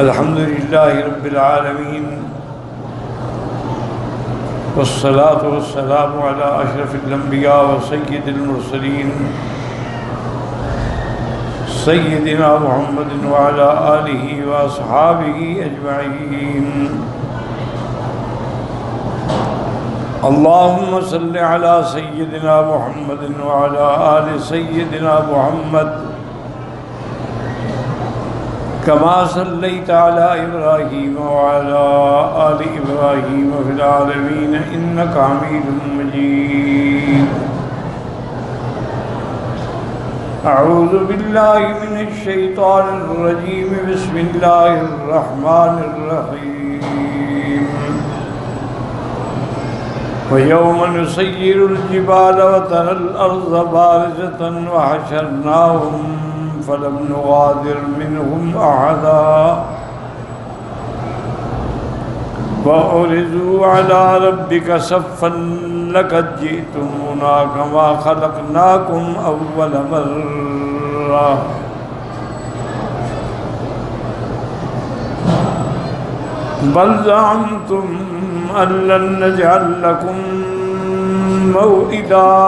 الحمد لله رب العالمين والصلاة والسلام على أشرف الأنبياء وسيد المرسلين سيدنا محمد وعلى آله وأصحابه أجمعين. اللهم صل على سيدنا محمد وعلى آل سيدنا محمد كما صليت على إبراهيم وعلى آل إبراهيم في العالمين إنك حميد مجيد. أعوذ بالله من الشيطان الرجيم. بسم الله الرحمن الرحيم. ويوم نسير الجبال وترى الأرض بارزة وحشرناهم فلم نغادر منهم أحدا وعرضوا على ربك صفا لقد جئتمونا كما خلقناكم أول مرة بل زعمتم أن لن نجعل لكم موئدا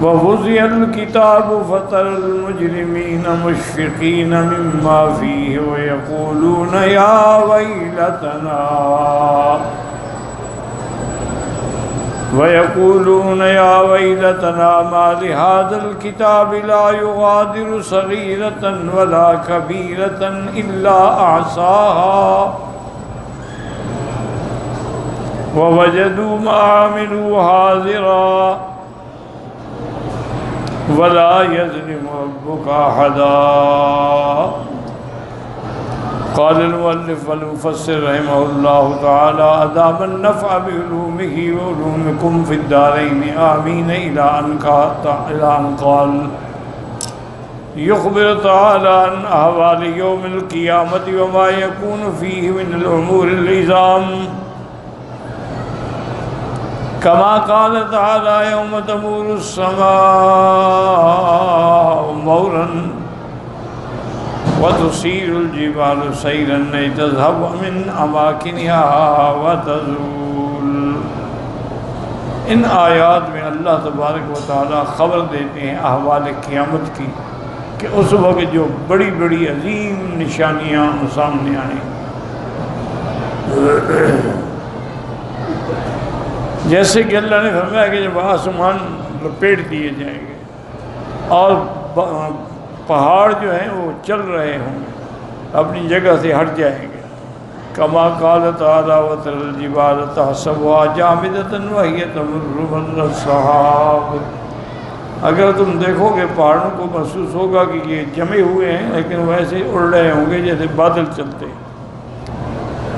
ووضع الكتاب فترى المجرمين مشفقين مما فيه ويقولون يا ويلتنا ما لهذا الكتاب لا يغادر صغيرة ولا كبيرة إلا أحصاها ووجدوا ما عملوا حاضرا ولا يظلم ربك أحدا. قال المؤلف والمفسر رحمه الله تعالى أدام النفع بعلومه وعلومكم في الدارين آمين إلى أن قال يخبر تعالى عن أحوال يوم القيامة وما يكون فيه من الأمور العظام كما قال تعالى يوم تمور السماء مورا وتسير الجبال سيرا لتذهب من أماكنها وتزول. ان آیات میں اللہ تبارک و تعالی خبر دیتے ہیں احوال قیامت کی کہ اس وقت جو بڑی بڑی عظیم نشانیاں سامنے آئیں. جیسے کہ اللہ نے فرمایا کہ جب آسمان لپیٹ دیے جائیں گے اور پہاڑ جو ہیں وہ چل رہے ہوں گے اپنی جگہ سے ہٹ جائیں گے. کما قال تعالی وترى الجبال تحسبها جامدة وهي تمر مر السحاب. اگر تم دیکھو گے پہاڑوں کو محسوس ہوگا کہ یہ جمے ہوئے ہیں لیکن ویسے اڑ رہے ہوں گے جیسے بادل چلتے ہیں.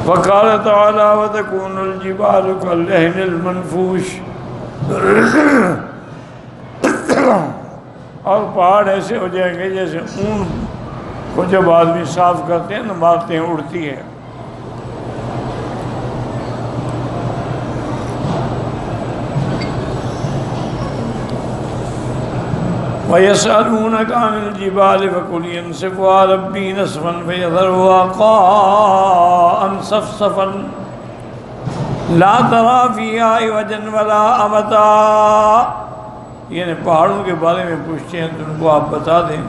وقال تعالی وتكون الجبال كالعهن المنفوش. اور پہاڑ ایسے ہو جائیں گے جیسے اون کو جب آدمی صاف کرتے ہیں نا مارتے ہیں اڑتی ہے. وَيَسْأَلُونَكَ عَنِ الْجِبَالِ فَقُلْ يَنسِفُهَا رَبِّي نَسْفًا فَيَذَرُهَا قَاعًا صَفْصَفًا لَا تَرَىٰ فِيهَا عِوَجًا وَلَا أَمْتًا. یعنی پہاڑوں کے بارے میں پوچھتے ہیں تو ان کو آپ بتا دیں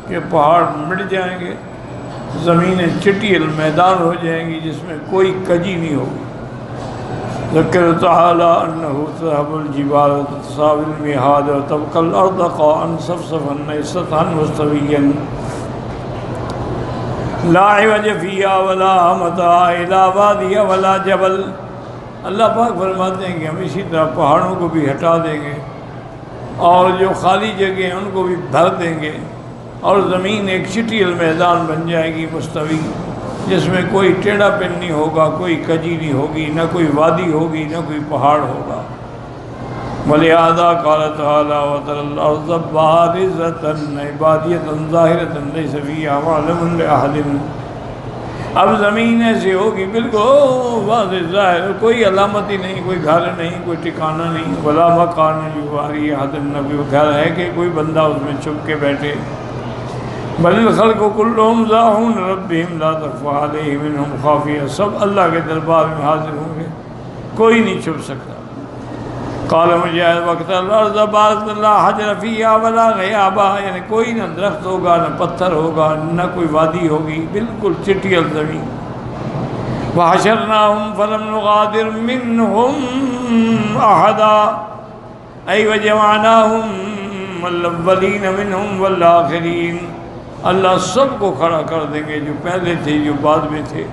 کہ پہاڑ مٹ جائیں گے، زمینیں چٹیل میدان ہو جائیں گی جس میں کوئی کجی نہیں ہوگی. ذکر تعالی انه تذهب الجبال وتساوي المهاد وتبقى الارض قاعا صفصفا سطحا مستويا لا عوج فيها ولا امتا الى وادي ولا جبل. اللہ پاک فرماتے ہیں کہ ہم اسی طرح پہاڑوں کو بھی ہٹا دیں گے اور جو خالی جگہ ہیں ان کو بھی بھر دیں گے اور زمین ایک چٹیل میدان بن جائے گی مستوی جس میں کوئی ٹیڑھا پن نہیں ہوگا، کوئی کجی نہیں ہوگی، نہ کوئی وادی ہوگی، نہ کوئی پہاڑ ہوگا. وَلِهَذَا قَالَ تَعَالَى وَتَرَى الْأَرْضَ بَارِزَةً عِبَادِيَةً ظَاهِرَةً لَيْسَ فِيهَا مَعْلَمٌ لِأَحَدٍ. اب زمین ایسی ہوگی بالکل واضح ظاہر، کوئی علامت ہی نہیں، کوئی گھر نہیں، کوئی ٹھکانہ نہیں. ولا مکان یواری احد، نہ کوئی گھر ہے کہ کوئی بندہ اس میں چھپ کے بیٹھے. بل الخلق كلهم ذاعون ربهم لا تخفى عليه منهم خافیہ، سب اللہ کے دربار میں حاضر ہوں گے، کوئی نہیں چھپ سکتا۔ قال مجاہد وقت الارض بارت اللہ حجر فیہا ولا غیابا، یعنی کوئی نہ درخت ہوگا نہ پتھر ہوگا نہ کوئی وادی ہوگی، بالکل چٹیل زمین۔ وحشرناہم فلم نغادر منہم احدا، ای وجمعناہم الاولین منہم والآخرین، اللہ سب کو کھڑا کر دیں گے، جو پہلے تھے جو بعد میں تھے۔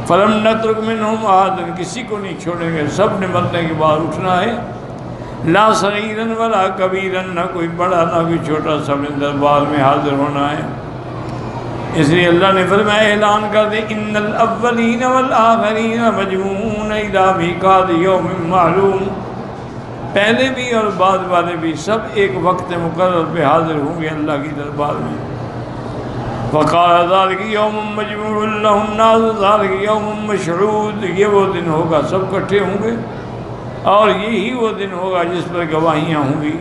فلم نترک منہم احدا، کسی کو نہیں چھوڑیں گے، سب نے مرنے کے بعد اٹھنا ہے۔ لا صغیرا ولا کبیرا، نہ کوئی بڑا نہ کوئی چھوٹا، سب نے دربار میں حاضر ہونا ہے۔ اس لیے اللہ نے فرمایا، اعلان کر دے ان الاولین والآخرین مجموعون الی میقات یوم معلوم، پہلے بھی اور بعد والے بھی سب ایک وقت مقرر پہ حاضر ہوں گے اللہ کی دربار میں۔ وقال ذلک یوم مجموع لہ الناس ذلک یوم مشہود، یہ وہ دن ہوگا سب اکٹھے ہوں گے اور یہی وہ دن ہوگا جس پر گواہیاں ہوں گی۔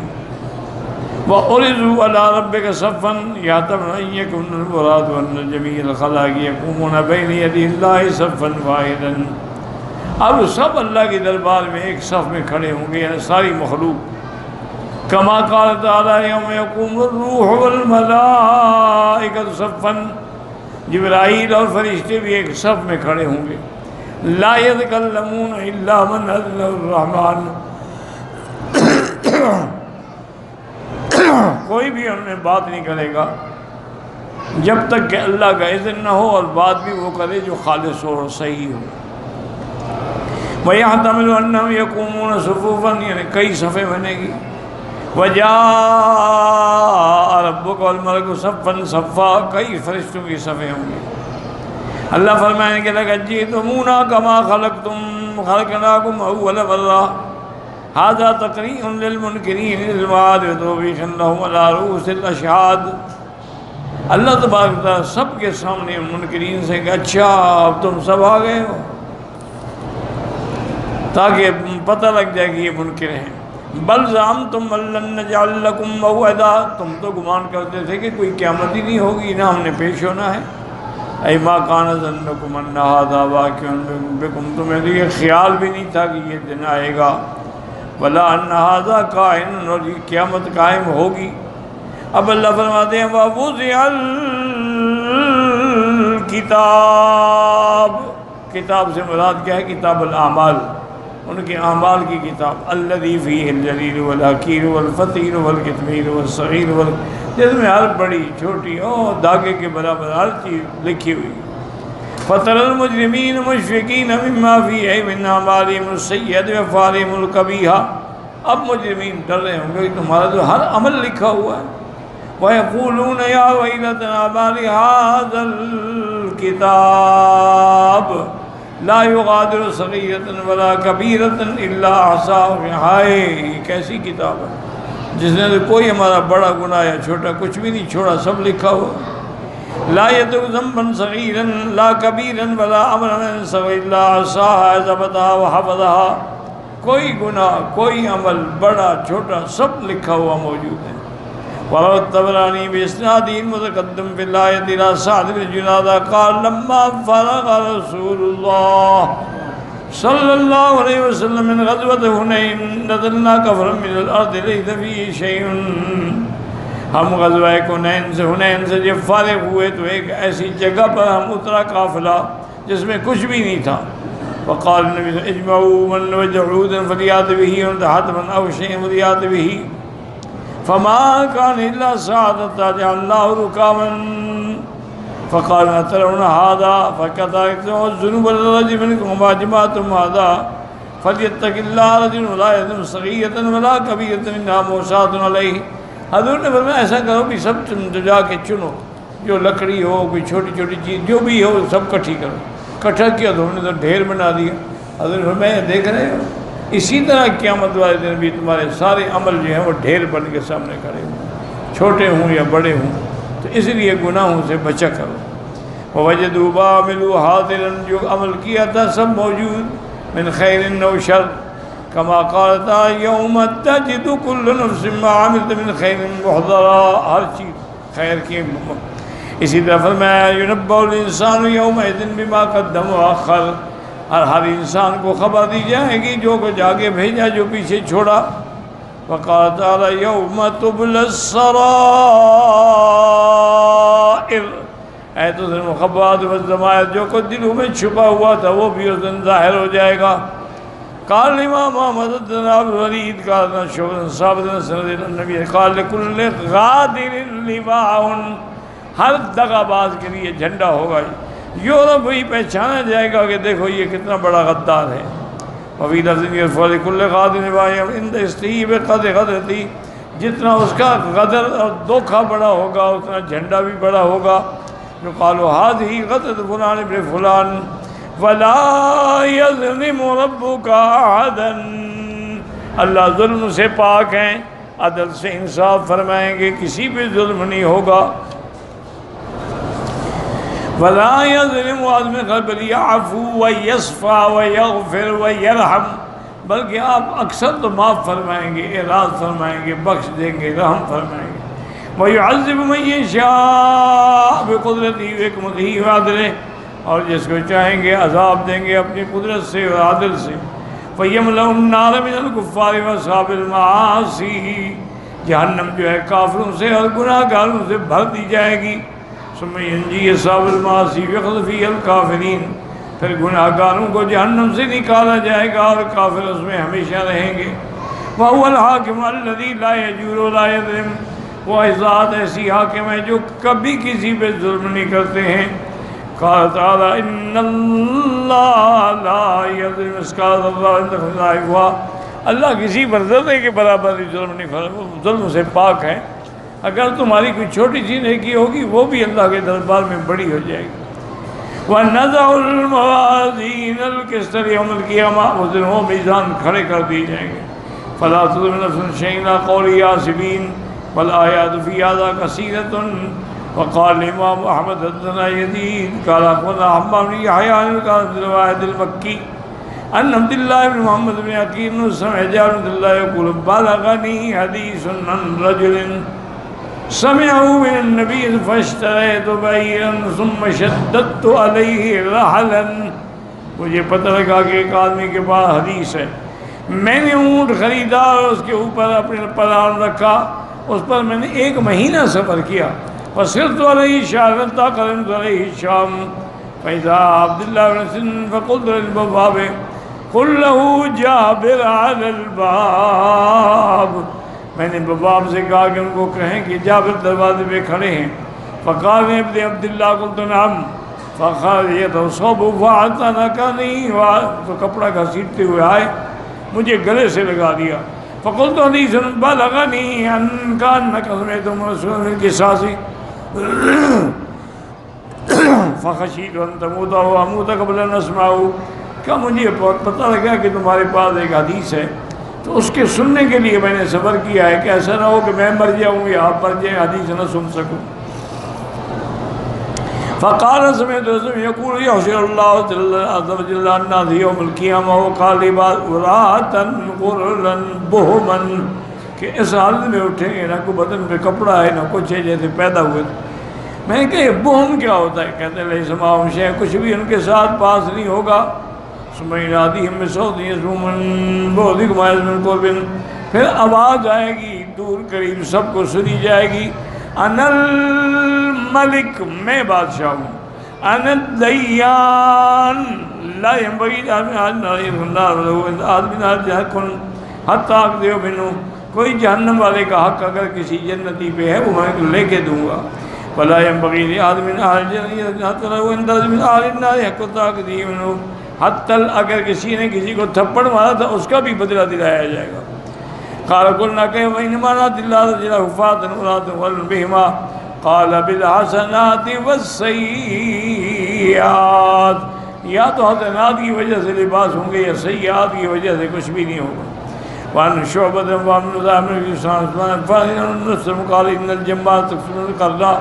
وَعُرِضُوا عَلَىٰ رَبِّكَ صَفًّا يَحْسَبُونَ أَن يَكُونَ الْمُرَادُ أَنَّ جَمِيعَ الْخَلَائِقِ يَقُومُونَ بَيْنَ يَدَيِ اللَّهِ صَفًّا وَاحِدًا، اب سب اللہ کے دربار میں ایک صف میں کھڑے ہوں گے، یعنی ساری مخلوق۔ کما قال تعالیٰ یوم یقوم الروح والملائکۃ صفًا، جبرائیل اور فرشتے بھی ایک صف میں کھڑے ہوں گے۔ لا يتکلمون الا من اذن الرحمن، کوئی بھی ان میں بات نہیں کرے گا جب تک کہ اللہ کا اذن نہ ہو، اور بات بھی وہ کرے جو خالص ہو اور صحیح ہو۔ وَيَحْتَمِلُ أَنَّهُمْ يَقُومُونَ صُفُوفًا، یعنی کئی صفیں بنے گی۔ وَجَاءَ رَبُّكَ وَالْمَلَكُ صَفًّا صَفًّا، کئی فرشتوں کی صفیں ہوں گی۔ اللہ فرمائیں گے لقد جئتمونا كما خلقناكم أول مرة، هذا تقريع للمنكرين للوعد وتوبيخ لهم على رؤوس الأشهاد۔ اللہ تبارک تعالیٰ سب کے سامنے منکرین سے کہ اچھا اب تم سب آ گئے ہو، تاکہ پتہ لگ جائے کہ یہ منکر ہیں۔ بل زعمتم ان لن نجعل لكم موعدا، تم تو گمان کرتے تھے کہ کوئی قیامت ہی نہیں ہوگی، نہ ہم نے پیش ہونا ہے۔ اے ما کان ظنکم ان ھذا واقع بکم، تمہیں تو یہ خیال بھی نہیں تھا کہ یہ دن آئے گا۔ ولا ان ھذا کائن، اور یہ قیامت قائم ہوگی۔ اب اللہ فرماتے ہیں وَوُضِعَ الْكِتَابُ، کتاب سے مراد کیا ہے؟ کتاب الاعمال، ان کے اعمال کی کتاب۔ الذی فیہ الجلیل والحقیر والفقیر والکتمیر والصغیر جس میں ہر بڑی چھوٹی اور دھاگے کے برابر ہر چیز لکھی ہوئی۔ فَتَرَى الْمُجْرِمِينَ مُشْفِقِينَ مِمَّا فِيهِ مِنْ أَعْمَالِهِمُ السَّيِّئَةِ وَأَفْعَالِهِمُ الْقَبِيحَةِ، اب مجرمین ڈر رہے ہوں گے کہ تمہارا تو ہر عمل لکھا ہوا ہے۔ وَيَقُولُونَ يَا وَيْلَتَنَا مَا لِهَٰذَا الْكِتَابِ لَا يُغَادِرُ صَغِيرَةً وَلَا كَبِيرَةً إِلَّا أَحْصَاهَا، ہائے یہ کیسی کتاب ہے جس نے تو کوئی ہمارا بڑا گناہ یا چھوٹا کچھ بھی نہیں چھوڑا، سب لکھا ہوا۔ لا يترك ذنبا صغيرا لا كبيرا ولا امرا الا احصاها ضبطها وحفظها، کوئی گناہ کوئی عمل بڑا چھوٹا سب لکھا ہوا موجود ہے۔ وروى الطبراني بإسناد متقدم في الآية إلى سعد بن جنادة قال لما فرغ رسول الله صلى الله عليه وسلم من غزوة حنين نزلنا كفرا من الأرض ليس فيه شيء، ہم غزوہ حنین سے جب فارغ ہوئے تو ایک ایسی جگہ پر ہم اترا قافلہ جس میں کچھ بھی نہیں تھا۔ وقال النبی صلی اللہ علیہ وسلم اجمعوا من وجد عودا فلیات به حتما او شيئا فلیات به، فما كان الا ساعة جعلناه ركاما، فقال أترون هذا فكذلك الذنوب الرجل منكم وما جمعتم هذا فليتق الله رجل ولا يظلم صغيرة ولا كبيرة منها موصاة عليه۔ حضور نے فرمایا ایسا کرو بھی سب جا کے چنو، جو لکڑی ہو کوئی چھوٹی چھوٹی چیز جو بھی ہو سب کٹھی کرو۔ کٹھا کیا تو ہم نے تو ڈھیر بنا دیا۔ حضور نے فرمایا دیکھ رہے ہو اسی طرح قیامت والے دن بھی تمہارے سارے عمل جو ہیں وہ ڈھیر بن کے سامنے کھڑے ہوں، چھوٹے ہوں یا بڑے ہوں، تو اس لیے گناہوں سے بچا کرو۔ وَوَجَدُوا مَا عَمِلُوا حَاضِرًا، جو عمل کیا تھا سب موجود، من خیر و شر، کما قال تعالی یوم تجد کل نفس ما عملت من خیر محضرا، ہر چیز خیر کی اسی طرح فرمایا يُنَبَّأُ الْإِنسَانُ يَوْمَئِذٍ بِمَا قَدَّمَ وَأَخَّرَ، اور ہر انسان کو خبر دی جائے گی جو کچھ آگے بھیجا جو پیچھے چھوڑا۔ وقال تعالی یوم تبلی السرائر، اے تو دن مخبات والضمائر، جو کچھ دلوں میں چھپا ہوا تھا وہ بھی اس دن ظاہر ہو جائے گا۔ قال امام محمد بن عبد الولید قال شعبہ ثابت سند النبی قال لكل غادر لواء، ہر دغا باز کے لیے جھنڈا ہوگا، یورپ وہی پہچانا جائے گا کہ دیکھو یہ کتنا بڑا غدار ہے۔ وفی لفظ یرفع لكل غادر لواء عند استیب قدر غدرتی، جتنا اس کا غدر اور دھوکہ بڑا ہوگا اتنا جھنڈا بھی بڑا ہوگا۔ جو قالوا هذه غدرة فلان ابن فلان ولا يظلم ربك احدا، اللہ ظلم سے پاک ہیں، عدل سے انصاف فرمائیں گے، کسی پہ ظلم نہیں ہوگا۔ ولا يظلم آدمی بل يعفو ويصفى ويغفر ويرحم، بلکہ آپ اکثر تو معاف فرمائیں گے، اعراض فرمائیں گے، بخش دیں گے، رحم فرمائیں گے۔ وَيُعَذِّبُ مَن يَشَاءُ بِقُدْرَتِهِ وَحِكْمَتِهِ وَعَدْلِهِ، اور جس کو چاہیں گے عذاب دیں گے اپنی قدرت سے اور عدل سے۔ فَيَمْلَأُ النَّارَ مِنَ الْكُفَّارِ وَأَصْحَابِ الْمَعَاصِي، جہنم جو ہے کافروں سے اور گناہ گاروں سے بھر دی جائے گی۔ ثُمَّ يَنْجِي أَصْحَابَ الْمَعَاصِي وَيَخْلُدُ فِيهَا الْكَافِرِينَ، پھر گناہ گاروں کو جہنم سے نکالا جائے گا اور کافر اس میں ہمیشہ رہیں گے۔ وَهُوَ الْحَاكِمُ الَّذِي لَا يَجُورُ وَلَا يَظْلِمُ، وہ ذات ایسی حاکم ہے جو کبھی کسی پہ ظلم نہیں کرتے ہیں۔ قال تعالی ان اللہ لا یظلم مثقال ذرہ، اللہ کسی پر ذرے کے برابر بھی ظلم نہیں فرماتا، وہ ظلم سے پاک ہے۔ اگر تمہاری کوئی چھوٹی سی نیکی ہوگی وہ بھی اللہ کے دربار میں بڑی ہو جائے گی۔ وَنَضَعُ الْمَوَازِينَ الْقِسْطَ لِيَوْمِ الْقِيَامَةِ، اس دن وہ میزان کھڑے کر دیے جائیں گے۔ فَلَا تُظْلَمُ نَفْسٌ شَيْئًا إِلَّا قَوْلَ الْحَاسِبِينَ والآیات فی هذا کثیرۃ۔ وقال امام احمد حدثنا یزید قال اخبرنا حمام بن یحیی عن الواحد المکی عن عبد الله بن محمد بن عقیل سمع جابر بن عبد الله يقول بلغني حدیث عن رجل سمعه من النبي فاشتريت بعيرا ثم شددت عليه رحلا، مجھے پتہ لگا کہ ایک آدمی کے پاس حدیث ہے، میں نے اونٹ خریدا اور اس کے اوپر اپنے پلان رکھا، اس پر میں نے 1 مہینہ سفر کیا۔ فصرت علیہ شہرا تا قدمت علیہ الشام فإذا عبد الله بن سن فقلت للبواب قل له جابر على الباب، میں نے بواب سے کہا کہ ان کو کہیں کہ جابر دروازے پہ کھڑے ہیں۔ فقال ابن عبد الله قلت نعم، فقال يتصوب فاعتنقني، تو کپڑا گھسیٹتے ہوئے آئے مجھے گلے سے لگا دیا۔ فقلت حدیث بلغنی عنک انک سمعت من رسول اللہ القصاص فخشیت ان تموت و اموت قبل ان اسمعه، کیا مجھے پتہ لگا کہ تمہارے پاس ایک حدیث ہے تو اس کے سننے کے لیے میں نے صبر کیا ہے کہ ایسا نہ ہو کہ میں مر جاؤں یا آپ مر جائیں حدیث نہ سن سکوں۔ فقال سمعت رسول يقول يحشر الله عز وجل الناس يوم القيامة وقال عراة غرلا بهما، کہ اس حالت میں اٹھیں گے نہ کوئی بدن پہ کپڑا ہے نہ کچھ ہے جیسے پیدا ہوئے۔ میں نے کہا یہ بہم کیا ہوتا ہے؟ کہتے ہیں ليس معهم شيء، کچھ بھی ان کے ساتھ پاس نہیں ہوگا۔ ثم يناديهم بصوت يسمع من بعدكم من قرب، پھر آواز آئے گی دور قریب سب کو سنی جائے گی، انا الملک، میں بادشاہ ہوں، انا الدیان لا ينبغي آدمی حتیٰ اقضی منہ، کوئی جہنم والے کا حق اگر کسی جنتی پہ ہے وہ میں لے کے دوں گا۔ ولا ينبغي لآدمی حتیٰ اگر کسی نے کسی کو تھپڑ مارا تھا اس کا بھی بدلہ دلایا جائے گا۔ قال قلنا كيف وإنما نأتي الله رجل حفاة عراة غرلا بهما قال بالحسنات والسيئات، یا تو حسنات کی وجہ سے لباس ہوں گے یا سیئات کی وجہ سے کچھ بھی نہیں ہوگا۔ وعن شعبة وعن نظام الإسلام قال إن الجماعة تقسم القرى،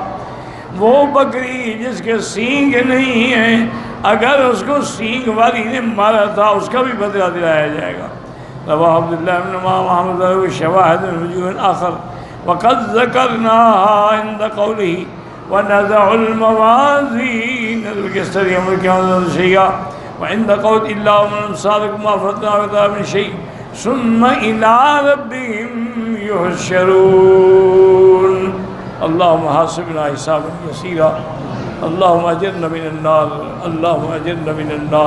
وہ بکری جس کے سینگ نہیں ہیں اگر اس کو سینگ والی نے مارا تھا اس کا بھی بدلہ دلایا جائے گا۔ رواہ عبداللہ بن محمد شواہد من وجوہ آخر وقد ذکرناها عند قوله ونضع الموازين القسط ليوم القيامة شيئا وعند قول إلا ومن صادق ما فرطنا وذا من شيء ثم إلى ربهم يحشرون. اللهم حاسبنا حسابا يسيرا. اللهم أجرنا من النار. اللهم أجرنا من النار.